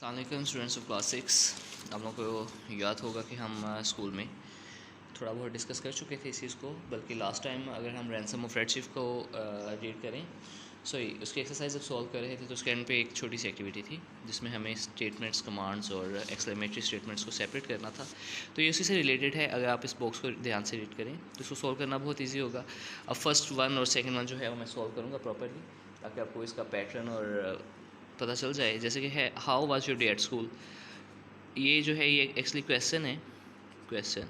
अस्सलाम वालेकुम students of class 6। आप लोगों को याद होगा कि हम स्कूल में थोड़ा बहुत डिस्कस कर चुके थे इस चीज़ को, बल्कि लास्ट टाइम अगर हम रैंसम ऑफ रेडशिफ्ट को रीड करें, सॉरी उसकी एक्सरसाइज जब सॉल्व कर रहे थे तो उसके एंड पे एक छोटी सी एक्टिविटी थी जिसमें हमें स्टेटमेंट्स, कमांड्स और एक्सक्लेमेटरी स्टेटमेंट्स को सेपरेट करना था। तो ये उसी से रिलेटेड है। अगर आप इस बॉक्स को ध्यान से रीड करें तो इसको सॉल्व करना बहुत ईजी होगा। अब फर्स्ट वन और सेकेंड वन जो है वो मैं सॉल्व करूँगा प्रॉपरली, ताकि आपको इसका पैटर्न और पता चल जाए। जैसे कि है how was your day at school, ये जो है ये एक्चुअली क्वेश्चन है, क्वेश्चन।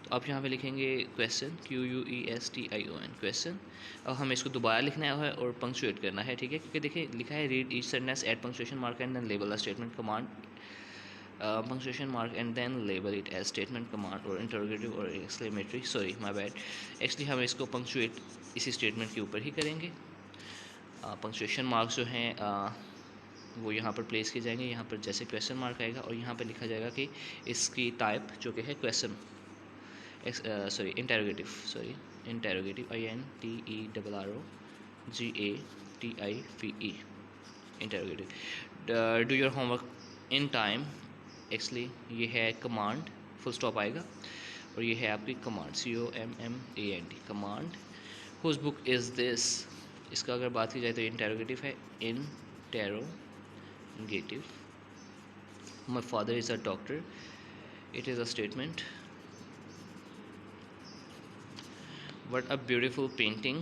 तो आप यहाँ पे लिखेंगे क्वेश्चन, QUESTION, क्वेश्चन। अब हमें इसको दोबारा लिखना है और पंक्चुएट करना है, ठीक है, क्योंकि देखिए लिखा है read each sentence at punctuation mark and then label a statement command, punctuation mark and then label it as statement command और इंटरोगेटिव और exclamatory. Sorry my bad, actually हम इसको पंक्चुएट इसी स्टेटमेंट के ऊपर ही करेंगे। पंक्चुएशन मार्क्स जो हैं वो यहाँ पर प्लेस किए जाएंगे, यहाँ पर जैसे क्वेश्चन मार्क आएगा और यहाँ पर लिखा जाएगा कि इसकी टाइप जो कि है question, sorry interrogative, sorry interrogative, INTERROGATIVE, interrogative. Do your homework in time, actually ये है कमांड, फुल स्टॉप आएगा और ये है आपकी command, COMMAND, command. Whose book is this, इसका अगर बात की जाए तो इंटेरोगेटिव है, interrogative. My father is a doctor, it is a statement. What a beautiful painting,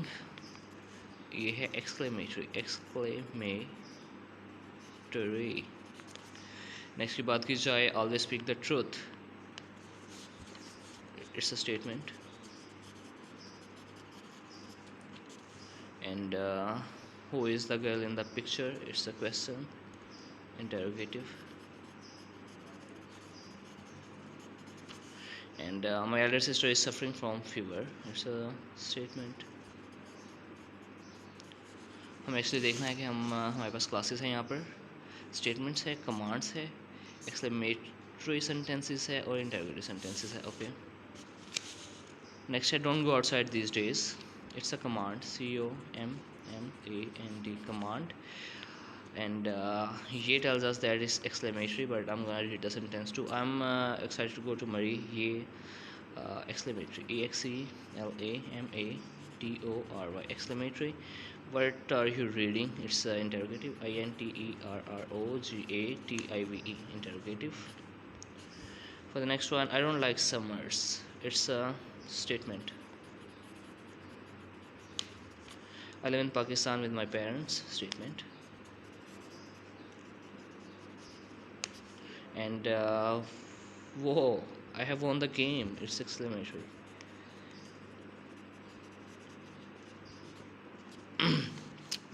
ये है exclamatory, exclamatory. नेक्स्ट की बात की जाए always speak the truth, it's a statement. And who is the girl in the picture, it's a question, interrogative. And my elder sister is suffering from fever, it's a statement. हमें actually देखना है कि हमारे पास classes हैं, यहाँ पर statements है, commands है, एक्सक्लेमेटरी सेंटेंसेस है और इंटरोगेटिव सेंटेंसेस है। ओके, नेक्स्ट है don't go outside these days, it's a command, COMMAND, command. And ये tells us that it's exclamatory, but I'm gonna read the sentence too. I'm excited to go to Murray, ये exclamatory, EXCLAMATORY, exclamatory. What are you reading, it's interrogative, INTERROGATIVE, interrogative. For the next one, I don't like summers, it's a statement. I live in Pakistan with my parents, statement. And whoa, I have won the game, it's exclamatory.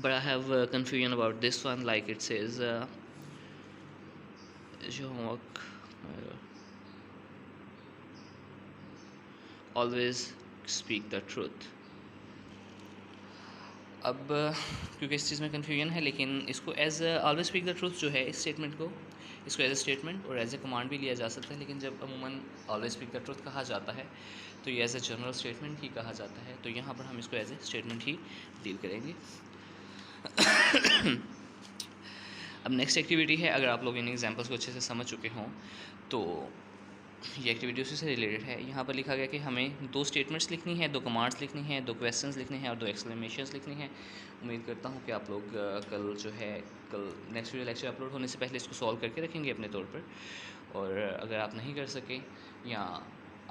But I have confusion about this one, like it says is your homework, always speak the truth. अब क्योंकि इस चीज़ में confusion है, लेकिन इसको as always speak the truth जो है, इस स्टेटमेंट को, इसको एज ए स्टेटमेंट और एज ए कमांड भी लिया जा सकता है, लेकिन जब अमूमन ऑलवेज स्पीक द ट्रूथ कहा जाता है तो ये एज ए जनरल स्टेटमेंट ही कहा जाता है, तो यहाँ पर हम इसको एज ए स्टेटमेंट ही डील करेंगे। अब नेक्स्ट एक्टिविटी है, अगर आप लोग इन एग्जाम्पल्स को अच्छे से समझ चुके हों तो ये एक्टिविटी उसी से रिलेटेड है। यहाँ पर लिखा गया कि हमें 2 स्टेटमेंट्स लिखनी है, 2 कमांड्स लिखनी है, 2 क्वेश्चंस लिखने हैं और 2 एक्सक्लेमेशंस लिखनी है। उम्मीद करता हूँ कि आप लोग कल जो है, कल नेक्स्ट वीडियो लेक्चर अपलोड होने से पहले इसको सॉल्व करके रखेंगे अपने तौर पर। और अगर आप नहीं कर सके या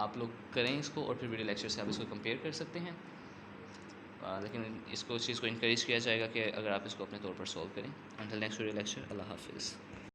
आप लोग करें इसको और फिर वीडियो लेक्चर से आप इसको कंपेयर कर सकते हैं, लेकिन इसको चीज़ को इनकरेज किया जाएगा कि अगर आप इसको अपने तौर पर सॉल्व करें। अंटिल नेक्स्ट वीडियो लेक्चर, अल्लाह हाफिज़।